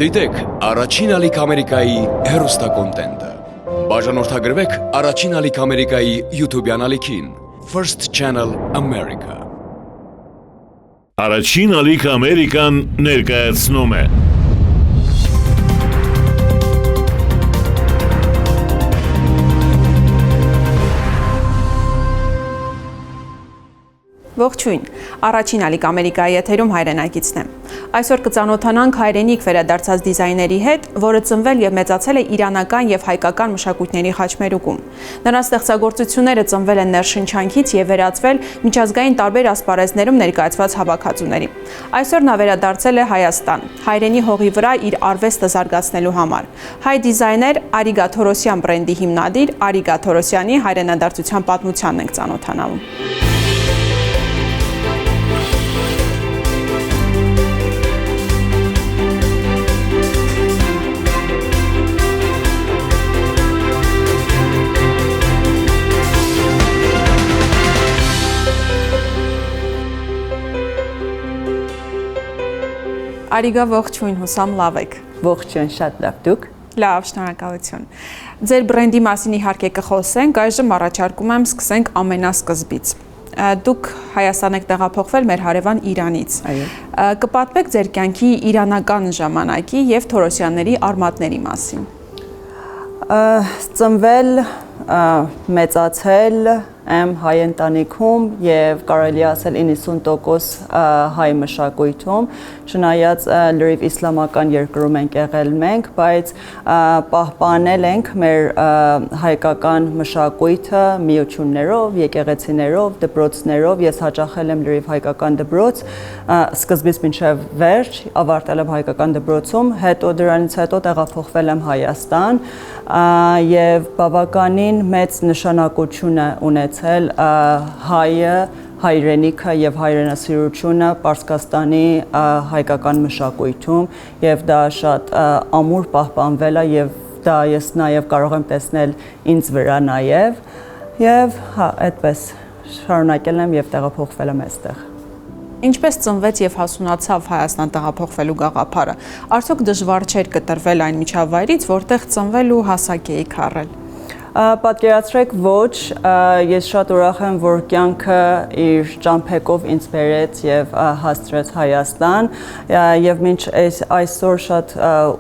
Դիտեք առաջին ալիք Ամերիկայի հեռուստակոնտենտը։ Բաժանորդագրվեք առաջին ալիք Ամերիկայի YouTube-յան ալիքին First Channel America։ Առաջին ալիք Ամերիկան ներկայացնում է Ողջույն, առաջին ալիք Ամերիկայի եթերում հայրենակիցն եմ։ Այսօր կծանոթանանք հայրենիք վերադարձած դիզայների հետ, որը ծնվել եւ մեծացել է իրանական եւ հայկական մշակույթների խաչմերուկում։ Նրա ստեղծագործությունները ծնվել են ներշնչանքից եւ վերածվել միջազգային տարբեր ասպարեզներում ներկայացված հավաքածուների։ Այսօր նա վերադարձել է Հայաստան, հայրենի հողի վրա իր արվեստը զարգացնելու համար։ Հայ դիզայներ Արիգա Թորոսյան բրենդի հիմնադիր Արիգա Թորոսյանի հայրենադարձության պատմությանն ենք ծանոթանալու։ Արիգա, ողջույն, հուսամ լավ եք։ Ողջույն, շատ լավ, դուք։ Լավ, շնորհակալություն։ Ձեր բրենդի մասին իհարկե կխոսենք, այժմ առաջարկում եմ սկսենք ամենասկզբից։ Դուք Հայաստան եք տեղափոխվել մեր հարևան Իրանից։ Այո։ Կպատմեք ձեր կյանքի իրանական ժամանակի եւ Թորոսյանների արմատների մասին։ Ծնվել, մեծացել եմ հայ ընտանիքում եւ կարելի ասել 90% հայ մշակույթում, չնայած լրիվ իսլամական երկրում ենք եղել մենք, բայց պահպանել ենք մեր հայկական մշակույթը միություններով, եկեղեցիներով, դպրոցներով։ Ես հաճախել եմ լրիվ հայկական դպրոց, սկզբից մինչև վերջ, ավարտել եմ հայկական դպրոցում, դրանից հետո տեղափոխվել եմ Հայաստան եւ բավականին մեծ նշանակություն է ունեցել հայը, հայրենիքը եւ հայրենասիրությունը Պարսկաստանի հայկական մշակույթում եւ դա շատ ամուր պահպանվել է եւ դա ես նաեւ կարող եմ տեսնել ինձ վրա նաեւ այդպես շարունակել եմ եւ տեղափոխվել եմ այստեղ։ Ինչպես ծնվեց եւ հասունացավ Հայաստան տեղափոխվելու գաղափարը։ Արդյոք դժվար չէր կտրվել այն միջավայրից, որտեղ ծնվել ու հասակ էիք առել։ Պատկերացրեք ոչ, ես շատ ուրախ եմ, որ կյանքը իր ճամփեքով ինձ բերեց եւ հասցրեց Հայաստան եւ մինչ այսօր շատ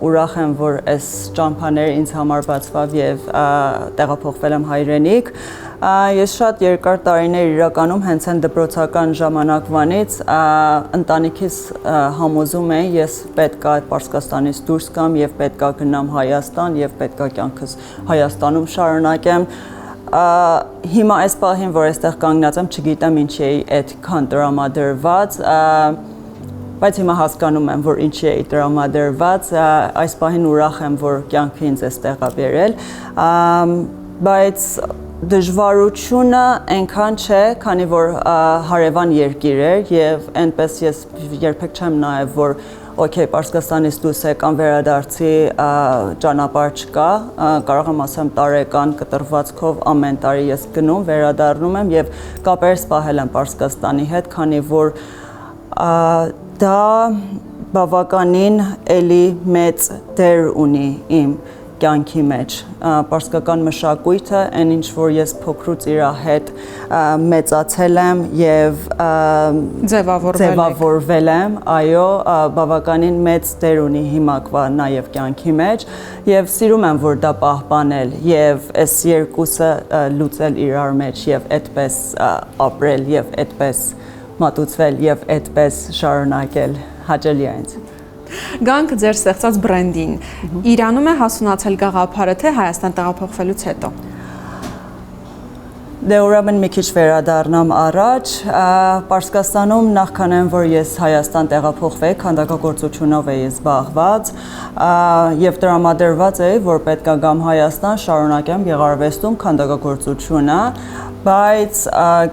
ուրախ եմ, որ այս ճամփաները ինձ համար բացվավ եւ տեղափոխվել եմ հայրենիք։ Ես շատ երկար տարիներ իրականում հենց այն դպրոցական ժամանակվանից ընտանիքիս համոզում էի, ես պետքա Պարսկաստանից դուրս գամ եւ պետքա գնամ Հայաստան եւ պետքա կյանքս Հայաստանում շարունակեմ։ Հիմա այս պահին, որ այստեղ կանգնած եմ, չգիտեմ ինչի էի այդքան տրամադրված, բայց հիմա հասկանում եմ, որ ինչի էի տրամադրված, այս պահին ուրախ եմ, որ կյանքը ինձ այստեղ է բերել, բայց դժվարությունը այնքան չէ, քանի որ հարևան երկիր էր եւ այնպես ես երբեք չեմ նայել, որ օքեյ, Պարսկաստանից դուրս եկան վերադարձի ճանապարհ չկա, կարող եմ ասեմ տարեկան կտրվածքով ամեն տարի ես գնում, վերադառնում եմ եւ կապերս պահել եմ Պարսկաստանի հետ, քանի որ դա բավականին էլի մեծ դեր ունի իմ կյանքի մեջ, պարսկական մշակույթը, այն ինչ որ ես փոքրուց իր հետ մեծացել եմ եւ ձևավորվել եմ, այո, բավականին մեծ դեր ունի հիմակվա նաեւ կյանքի մեջ եւ սիրում եմ, որ դա պահպանել եւ այս երկուսը լուծել իրար մեջ եւ այդպես ապրել եւ այդպես մատուցվել եւ այդպես շարունակել հաճելի է ինձ։ Գանք ձեր ստեղծած բրենդին։ Իրանում է հասունացել գաղափարը, թե Հայաստան տեղափոխվելուց հետո։ Դե ուրեմն մի քիչ վերադառնամ առաջ, Պարսկաստանում նախքան որ ես Հայաստան տեղափոխվեի, քանդակագործությունով էի զբաղված եւ տրամադրված էի, որ պետք է գամ Հայաստան, շարունակեմ գեղարվեստում քանդակագործությունը, բայց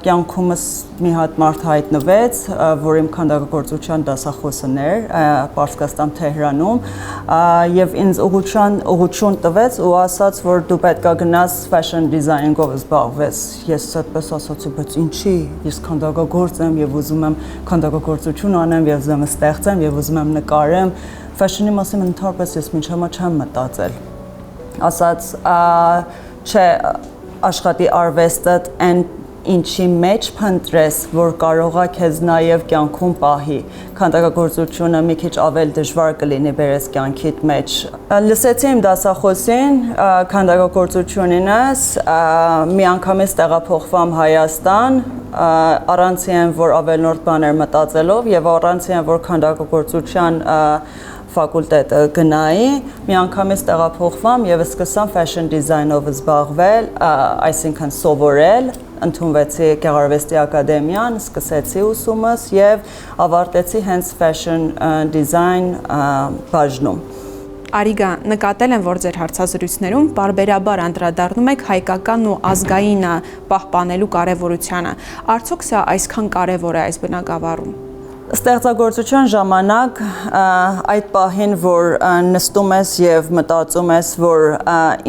կյանքումս մի հատ մարդ հայտնվեց, որ իմ քանդակագործության դասախոսն էր Պարսկաստան Թեհրանում եւ ինձ ուղղություն տվեց ու ասաց, որ դու պետքա գնաս fashion design-ով զբաղվես։ Ես այդպես ասացի, բայց ինչի, ես քանդակագործ եմ եւ ուզում եմ քանդակագործություն անեմ եւ ուզում եմ ստեղծեմ եւ ուզում եմ նկարեմ, fashion-ի մասին ընդհանրապես ես մինչ հիմա չեմ մտածել։ Ասած չէ աշխատի արվեստդ այն ինչի մեջ փնտրես, որ կարողա քեզ նաև կյանքում պահի։ Քանդակագործությունը մի քիչ ավելի դժվար կլինի բերես կյանքիդ մեջ։ Լսեցի իմ դասախոսին քանդակագործությունինս, մի անգամից տեղափոխվամ Հայաստան, առանցին որ ավելնորդ բաներ մտածելով եւ առանցին որ քանդակագործության ֆակուլտետը գնայի, մի անգամից տեղափոխվամ եւ սկսամ fashion design-ով զբաղվել, այսինքն սովորել, ընդունվեցի Գեղարվեստի ակադեմիան, սկսեցի ուսումս եւ ավարտեցի հենց fashion design բաժնում։ Արիգա, նկատել եմ, որ ձեր հարցազրույցներում պարբերաբար անդրադառնում եք հայկական ու ազգայինը պահպանելու կարևորությանը։ Արդյոք սա այսքան կարևոր է այս բնագավառում։ Ստեղծագործության ժամանակ այդ պահին, որ նստում ես եւ մտածում ես, որ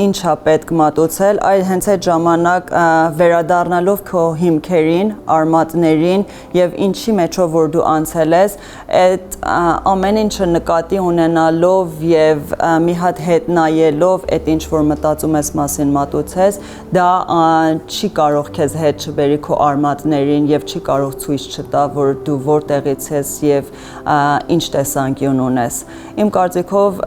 ինչա պետք մատուցել, այլ հենց այդ ժամանակ վերադառնալով քո հիմքերին, արմատներին եւ ինչի մեջով որ դու անցել ես, այդ ամեն ինչը նկատի ունենալով եւ մի հատ հետ նայելով այդ ինչ որ մտածում ես մասին մատուցես, դա չի կարող քեզ հետ չբերի քո արմատներին եւ չի կարող ցույց չտա, որ դու որտեղից եւ ինչ տեսանկյուն ունես։ Իմ կարծիքով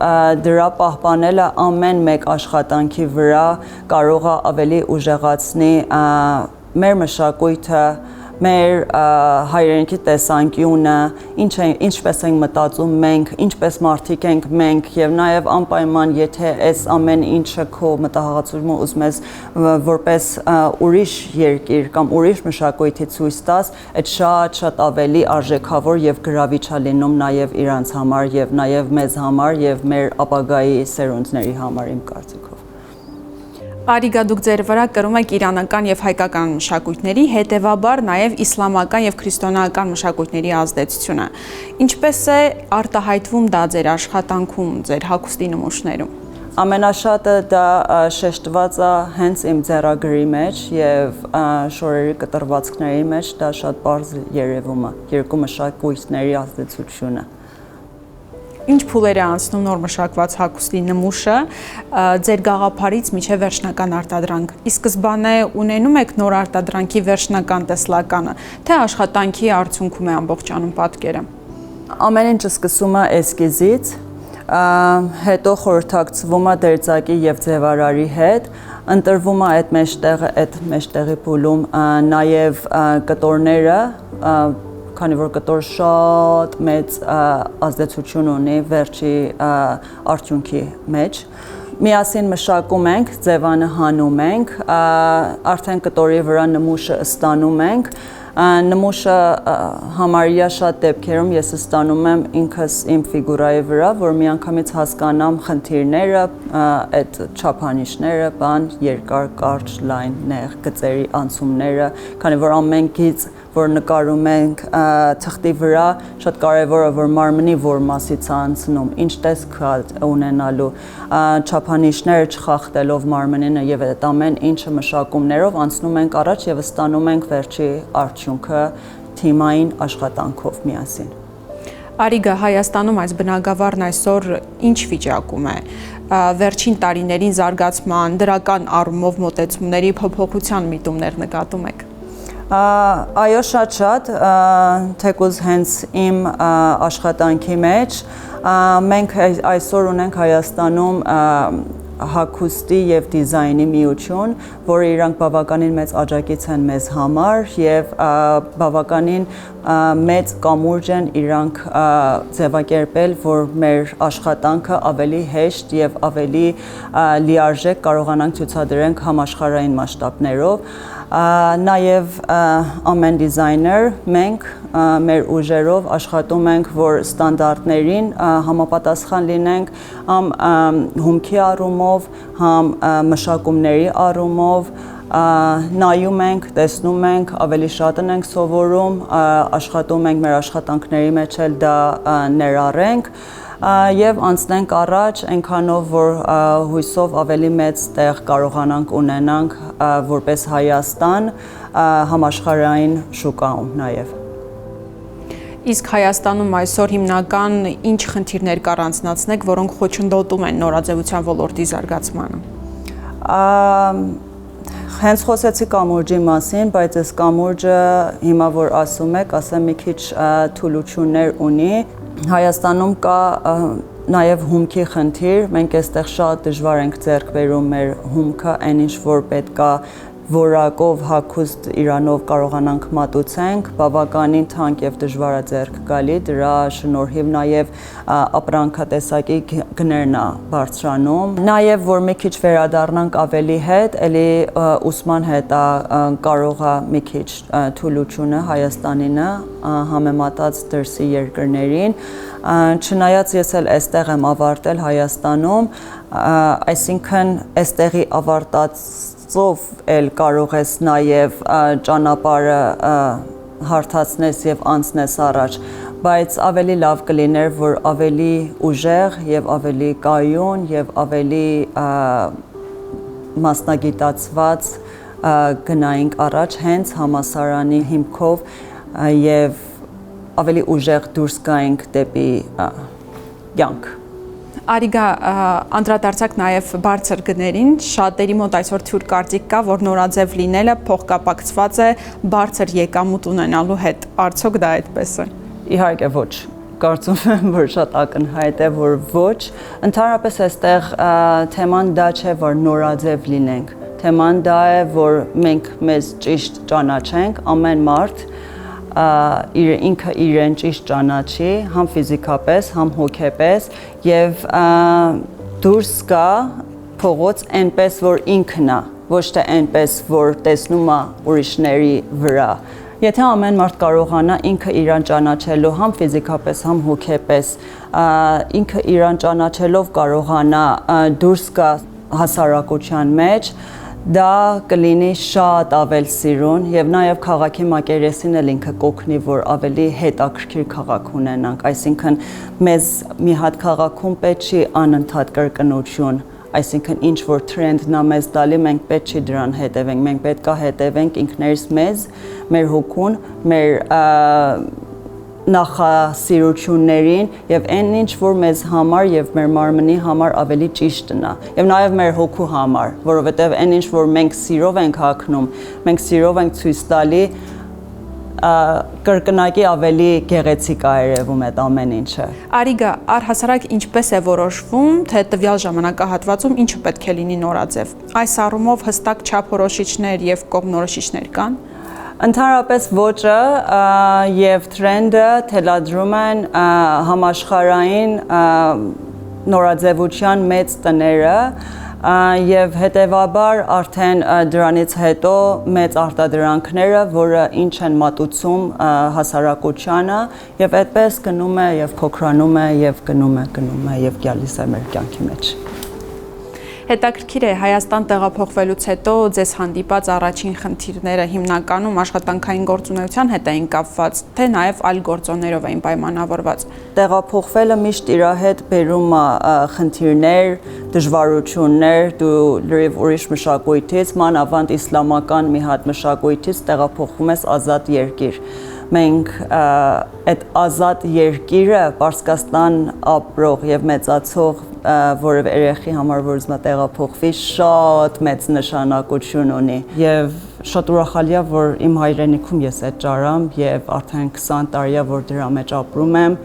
դրա պահպանելը ամեն մեկ աշխատանքի վրա կարող է ավելի ուժեղացնի մեր մշակույթը, մեր հայրենիքի տեսանկյունը, ինչպես ենք մտածում մենք, ինչպես մարդիկ ենք մենք եւ նաեւ անպայման եթե այս ամեն ինչը քո մտահղացումը ուզում ես որպես ուրիշ երկիր կամ ուրիշ մշակույթի ցույց տաս, այդ շատ ավելի արժեքավոր եւ գրավիչ է լինում նաեւ իրանց համար եւ նաեւ մեզ համար եւ մեր ապագայի սերունդների համար իմ կարծիքով։ Արիգա, դուք ձեր վրա կրում եք իրանական եւ հայկական մշակույթների, հետեւաբար նաեւ իսլամական եւ քրիստոնեական մշակույթների ազդեցությունը։ Ինչպես է արտահայտվում դա ձեր աշխատանքում, ձեր հագուստի նմուշներում։ Ամենաշատը դա շեշտված է հենց իմ ձեռագրի մեջ եւ շորերի կտրվածքների մեջ, դա շատ բարձ երևում է, երկու մշակույթների ազդեցությունը։ Ինչ փուլեր է անցնում նոր մշակված հագուստի նմուշը ձեր գաղափարից մինչև վերջնական արտադրանք։ Ի սկզբանե ունենում եք նոր արտադրանքի վերջնական տեսլականը, թե աշխատանքի արդյունքում է ամբողջանում պատկերը։ Ամեն ինչը սկսում է էսկիզից, հետո խորհրդակցվում է դերձակի եւ ձևարարի հետ, ընտրվում է այդ մեջտեղի փուլում նաեւ կտորները, քանի որ կտոր շատ մեծ ազդեցություն ունի վերջի արդյունքի մեջ։ Միասին մշակում ենք, ձևանը հանում ենք, արդեն կտորի վրա նմուշը ստանում ենք, նմուշը համարյա շատ դեպքերում ես ստանում եմ ինքս իմ ֆիգուրայի վրա, որ միանգամից հասկանամ խնդիրները, այդ չափանիշները, երկար, կարճ, լայն, նեղ, գծերի անցումները, քանի որ ամեն գիծ որ նկարում ենք թղթի վրա, շատ կարևոր է, որ մարմնի որ մասից անցնում, ինչ տեսք ունենալու, չափանիշները չխախտելով մարմնինը եւ այդ ամեն ինչը մշակումներով անցնում ենք առաջ եւ ստանում ենք վերջի արդյունքը թիմային աշխատանքով միասին։ Արիգա, Հայաստանում այս բնագավառն այսօր ինչ վիճակում է։ Վերջին տարիներին զարգացման, դրական առումով մոտեցումների փոփոխության միտումներ նկատում եք։ Այո, շատ, թեկուզ հենց իմ աշխատանքի մեջ մենք այսօր ունենք Հայաստանում հագուստի եւ դիզայնի միություն, որը իրանք բավականին մեծ աջակից են մեզ համար եւ բավականին մեծ կամուրջ են իրանք ձևակերպել, որ մեր աշխատանքը ավելի հեշտ եւ ավելի լիարժեք կարողանանք ցուցադրենք համաշխարհային մասշտաբներով։ Նաև ամեն դիզայներ մենք մեր ուժերով աշխատում ենք, որ ստանդարտներին համապատասխան լինենք համ հումքի առումով, համ մշակումների առումով, նայում ենք, տեսնում ենք, ավելի շատն ենք սովորում, աշխատում ենք մեր աշխատանքների մեջ էլ դա ներառենք եւ անցնենք առաջ այնքանով որ հույսով ավելի մեծ տեղ կարողանանք ունենանք որպես Հայաստան համաշխարհային շուկայում նաեւ։ Իսկ Հայաստանում այսօր հիմնական ինչ խնդիրներ կառանձնացնեք, որոնք խոչընդոտում են նորաձևության ոլորտի զարգացմանը։ Հենց խոսեցի կամուրջի մասին, բայց այս կամուրջը հիմա որ ասում եք, ասեմ մի քիչ թուլություններ ունի։ Հայաստանում կա նաև հումքի խնդիր, մենք այստեղ շատ դժվար ենք ձեռք բերում մեր հումքը, այն ինչ որ պետք է որակով հագուստ Իրանով կարողանանք մատուցենք, բավականին թանկ եւ դժվար է ձեռք գալի, դրա շնորհիվ նաև ապրանքատեսակի գներն է բարձրանում։ Նաև որ մի քիչ վերադառնանք ավելի հետ, ելի ուսման հետ կարող է մի քիչ թուլությունը Հայաստանինը համեմատած դրսի երկրներին, չնայած ես էլ այստեղ եմ ավարտել Հայաստանում, այսինքն այստեղի ավարտածով էլ կարող ես նաև ճանապարհը հարթացնես եւ անցնես առաջ, բայց ավելի լավ կլիներ, որ ավելի ուժեղ եւ ավելի կայուն եւ ավելի մասնագիտացված գնայինք առաջ հենց համասարանի հիմքով եւ ավելի ուժեղ դուրս գայինք դեպի կյանք։ Արիգա, անդրադարձակ նաև բարձր գներին, շատերի մոտ այսօր թյուր կարծիք կա, որ նորաձև լինելը փոխկապակցված է բարձր եկամուտ ունենալու հետ։ Արդյոք դա այդպես է։ Իհարկե ոչ։ Կարծում եմ, որ շատ ակնհայտ է, որ ոչ։ Ընդհանրապես այստեղ թեման դա չէ, որ նորաձև լինենք։ Թեման դա է, որ մենք մեզ ճիշտ ճանաչենք, ամեն մարդ ինքը իրեն ճիշտ ճանաչի, համ ֆիզիկապես, համ հոգեպես եւ դուրս գա փողոց այնպես, որ ինքն է, ոչ թե այնպես, որ տեսնում է ուրիշների վրա։ Եթե ամեն մարդ կարողանա ինքը իրան ճանաչելով համ ֆիզիկապես, համ հոգեպես, ինքը իրան ճանաչելով կարողանա դուրս գա հասարակության մեջ, դա կլինի շատ ավել սիրուն եւ նաեւ քաղաքի մակերեսին էլ ինքը կօգնի, որ ավելի հետաքրքիր քաղաք ունենանք, այսինքն մեզ մի հատ քաղաքում պետք չի անընդհատ կրկնություն, այսինքն ինչ որ թրենդն է մեզ տալի, մենք պետք չի դրան հետևենք, մենք պետք է հետևենք ինքներս մեզ, մեր հոգուն, մեր նախասիրություններին եւ այն ինչ որ մեզ համար եւ մեր մարմնի համար ավելի ճիշտն է եւ նաեւ մեր հոգու համար, որովհետեւ այն ինչ որ մենք սիրով ենք հագնում, մենք սիրով ենք ցույց տալի կրկնակի ավելի գեղեցիկ է երևում այդ ամեն ինչը։ Արիգա, առհասարակ ինչպես է որոշվում, թե տվյալ ժամանակահատվածում ինչը պետք է լինի նորաձև։ Այս առումով հստակ չափորոշիչներ եւ կողմնորոշիչներ կան։ Ընդհանրապես ոճը եւ թրենդը թելադրում են համաշխարհային նորաձևության մեծ տները եւ հետեւաբար արդեն դրանից հետո մեծ արտադրանքները, որը ինչ են մատուցում հասարակությանը եւ այդպես գնում է եւ փոքրանում է եւ գնում է եւ գալիս է մեր կյանքի մեջ։ Հետաքրքիր է Հայաստան տեղափոխվելուց հետո ձեզ հանդիպած առաջին խնդիրները հիմնականում աշխատանքային գործունեության հետ էին կապված, թե նաև այլ գործոններով էին պայմանավորված։ Տեղափոխվելը միշտ իր հետ բերում է խնդիրներ, դժվարություններ, դու լրիվ ուրիշ մշակույթից, մանավանդ իսլամական մի հատ մշակույթից տեղափոխվում ես ազատ երկիր։ Մենք այդ ազատ երկիրը Պարսկաստան ապրող եւ մեծացող որևէ երեխի համար, որ ուզում է տեղափոխվի, շատ մեծ նշանակություն ունի եւ շատ ուրախալի է, որ իմ հայրենիքում ես այդ ճարամ եւ արդեն 20 տարի է, որ դրա մեջ ապրում եմ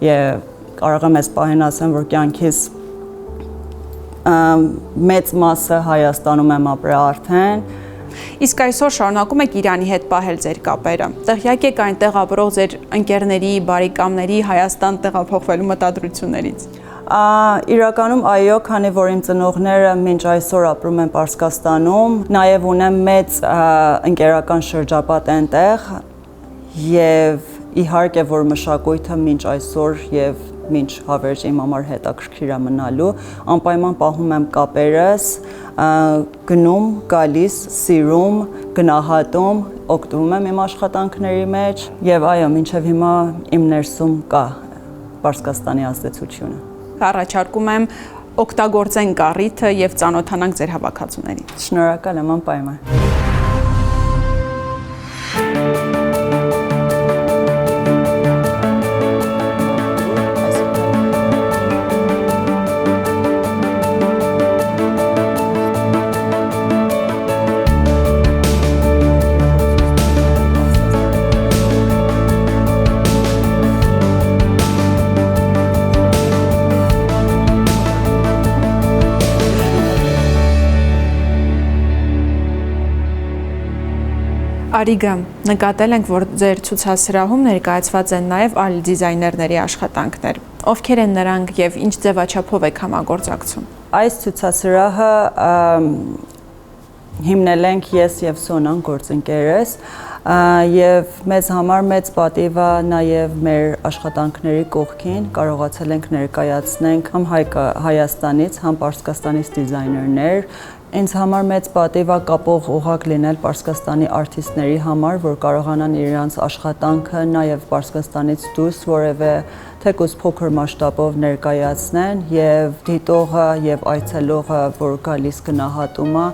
եւ կարող եմ այս պահին ասեմ, որ կյանքիս մեծ մասը Հայաստանում եմ ապրել արդեն։ Իսկ այսօր շարունակում եք Իրանի հետ պահել ձեր կապերը։ Տեղյակ եք այնտեղ ապրող ձեր ընկերների, բարեկամների Հայաստան տեղափոխվելու մտադրություններից։ Իրականում այո, քանի որ իմ ծնողները մինչ այսօր ապրում են Պարսկաստանում, նաև ունեմ մեծ ընկերական շրջապատ այնտեղ եւ իհարկե որ մշակույթը մինչ այսօր եւ մինչ հավերժ իմ համար հետաքրքիր է մնալու, անպայման պահում եմ կապերս, գնում, գալիս, սիրում, գնահատում, օգտվում եմ իմ աշխատանքների մեջ եւ այո, մինչեւ հիմա իմ ներսում կա Պարսկաստանի ազդեցությունը։ Առաջարկում եմ օգտագործենք առիթը եւ ծանոթանանք ձեր հավաքածուներին։ Շնորհակալ եմ, անպայման։ Արիգա, նկատել ենք, որ ձեր ցուցասրահում ներկայացված են նաև այլ դիզայներների աշխատանքներ։ Ովքեր են նրանք եւ ինչ ձևաչափով եք համագործակցում։ Այս ցուցասրահը հիմնել ենք ես եւ Սոնան գործընկերս եւ մեզ համար մեծ պատիվ է նաեւ մեր աշխատանքների կողքին կարողացել ենք ներկայացնենք համ Հայաստանից, համ Պարսկաստանից դիզայներներ։ Ինձ համար մեծ պատիվ է կապող ուղղակ լինել Պարսկաստանի արտիստների համար, որ կարողանան իրենց աշխատանքը նաև Պարսկաստանից դուրս որևէ թեկուզ փոքր մասշտաբով ներկայացնեն եւ դիտողը եւ այցելողը, որ գալիս գնահատում է,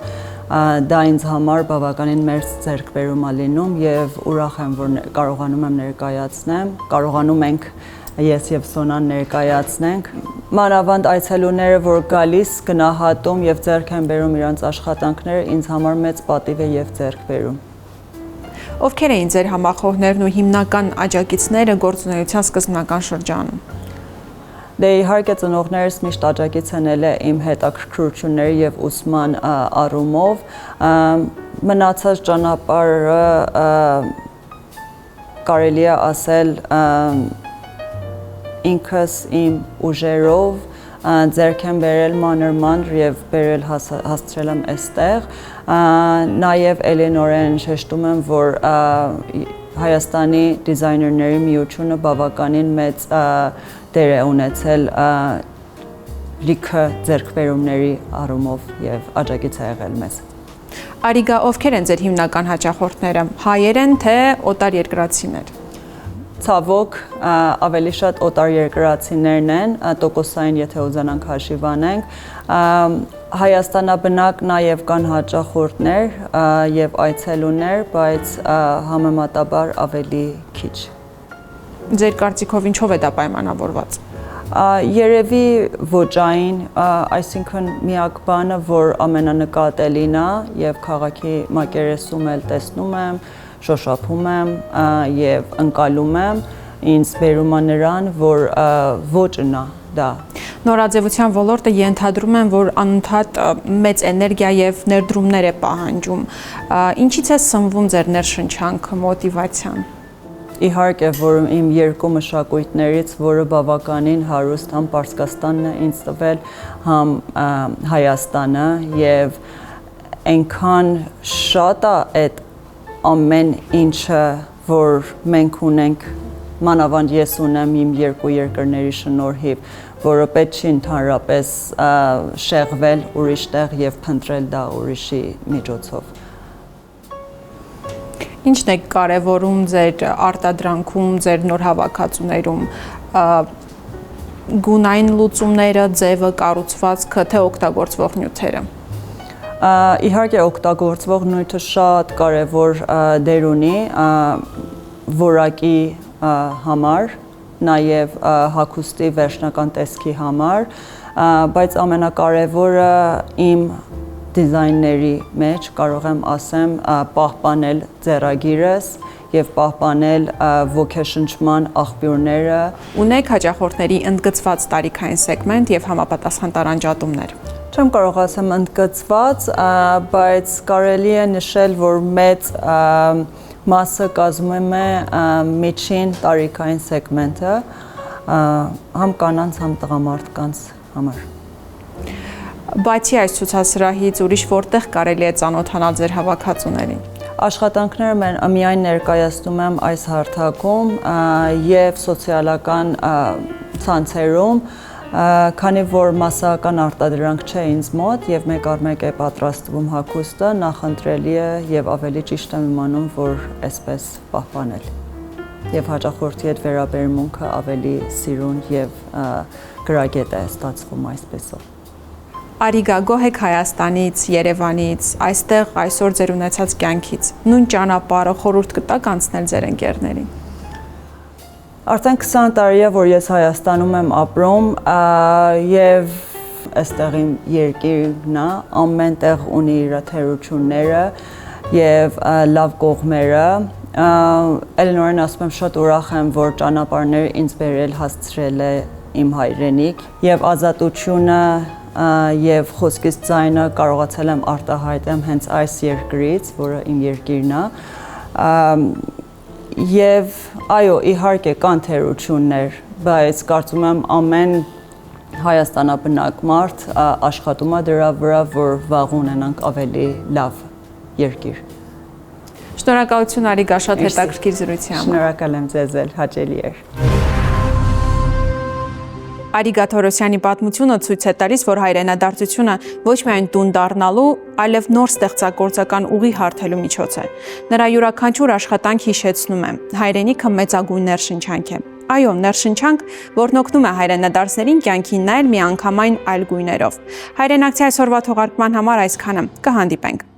դա ինձ համար բավականին մեծ ձեռքբերում է լինում եւ ուրախ եմ, որ կարողանում եմ ներկայացնեմ, կարողանում ենք ես եւ Սոնան ներկայացնենք։ Մանավանդ այցելուները, որ գալիս գնահատում եւ ձեռք են բերում իրենց աշխատանքները, ինձ համար մեծ պատիվ է եւ ձեռքբերում։ Ովքեր էին ձեր համախոհներն ու հիմնական աջակիցները գործունեության սկզբնական շրջանում։ Դե իհարկե ծնողներս միշտ աջակից են ելել իմ հետաքրքրությունների եւ ուսման առումով, մնացած ճանապարհը կարելի է ասել ինքս իմ ուժերով ձեռք եմ բերել մանր եւ բերել հասցրել եմ այստեղ, նաեւ էլենորեն շեշտում եմ, որ Հայաստանի դիզայներների միությունը բավականին մեծ դեր է ունեցել լիքը ձեռքբերումների առումով եւ աջակից է եղել մեզ։ Արիգա, ովքեր են ձեր հիմնական հաճախորդները, հայեր են թե օտարերկրացիներ։ Ցավոք ավելի շատ օտարերկրացիներն են, տոկոսային եթե ուզենանք հաշիվ անենք, Հայաստանաբնակ նաև կան հաճախորդներ եւ այցելուներ, բայց համեմատաբար ավելի քիչ։ Ձեր կարծիքով ինչով է դա պայմանավորված։ Երևի ոճային, այսինքն միակ բանը, որ ամենանկատելին է եւ քաղաքի մակերեսում էլ տեսնում եմ, շոշափում եմ եւ ընկալում եմ, ինձ բերում է նրան, որ ոճն է դա։ Նորաձևության ոլորտը ենթադրում եմ, որ անընդհատ մեծ էներգիա եւ ներդրումներ է պահանջում։ Ինչից է սնվում ձեր ներշնչանքը, մոտիվացիան։ Իհարկե, որ իմ երկու մշակույթներից, որը բավականին հարուստ համ Պարսկաստանն է ինձ տվել, համ Հայաստանը եւ այնքան շատ է այդ ամեն ինչը, որ մենք ունենք, մանավանդ ես ունեմ իմ երկու երկրների շնորհիվ, որը պետք չի ընդհանրապես շեղվել ուրիշտեղ եւ փնտրել դա ուրիշի միջոցով։ Ինչն է կարևորում ձեր արտադրանքում, ձեր նոր հավաքածուներում, գունային լուծումները, ձևը, կառուցվածքը, թե օգտագործվող նյութերը։ Իհարկե օգտագործվող նյութը շատ կարևոր դեր ունի որակի համար, նաև հագուստի վերջնական տեսքի համար, բայց ամենակարևորը իմ դիզայնների մեջ կարող եմ ասեմ պահպանել ձեռագիրս եւ պահպանել ոգեշնչման աղբյուրները։ Ունեք հաճախորդների ընդգծված տարիքային սեգմենտ եւ համապատասխան տարանջատումներ։ Չեմ կարող ասեմ ընդգծված, բայց կարելի է նշել, որ մեծ մասը կազմում է միջին տարիքային սեգմենտը, համ կանանց, համ տղամարդկանց համար։ Բացի այս ցուցասրահից ուրիշ որտեղ կարելի է ծանոթանալ ձեր հավաքածուներին։ Աշխատանքները միայն ներկայացնում եմ այս հարթակում եւ սոցիալական ցանցերում, քանի որ մասսայական արտադրանք չէ ինձ մոտ եւ մեկ առ մեկ է պատրաստվում հագուստը, նախընտրելի է եւ ավելի ճիշտ եմ իմանում, որ այսպես պահպանել եւ հաճախորդի հետ վերաբերմունքը ավելի սիրուն եւ գրագետ է ստացվում այսպեսով։ Արիգա, գոհ եք Հայաստանից, Երևանից, այստեղ այսօր ձեր ունեցած կյանքից։ Նույն ճանապարհը խորհուրդ կտաք անցնել ձեր ընկերներին։ Արդեն 20 տարի է, որ ես Հայաստանում եմ ապրում եւ այստեղ իմ երկիրն է, ամեն տեղ ունի իր թերությունները եւ լավ կողմերը։ Էլենորեն ասում եմ, շատ ուրախ եմ, որ ճանապարհները ինձ բերել հասցրել է իմ հայրենիք եւ ազատությունը եւ խոսքից ձայնը կարողացել եմ արտահայտել հենց այս երկրից, որը իմ երկիրն է, Եվ այո, իհարկե կան թերություններ, բայց կարծում եմ ամեն Հայաստանաբնակ մարդ աշխատում է դրա վրա, որ վաղ ունենանք ավելի լավ երկիր։ Շնորհակալություն Արիգա, շատ հետաքրքիր զրույցի համար։ Շնորհակալ եմ ձեզ, հաճելի էր։ Արիգա Թորոսյանի պատմությունը ցույց է տալիս, որ հայրենադարձությունը ոչ միայն տուն դառնալու, այլև նոր ստեղծագործական ուղի հարթելու միջոց է։ Նրա յուրաքանչյուր աշխատանք հիշեցնում է. հայրենիքը մեծագույն ներշնչանք է։ Այո, ներշնչանք, որն օգնում է հայրենադարձներին կյանքին նայել միանգամայն այլ գույներով։ Հայրենակցի այսօրվա թողարկման համար այսքանը։ Կհանդիպենք։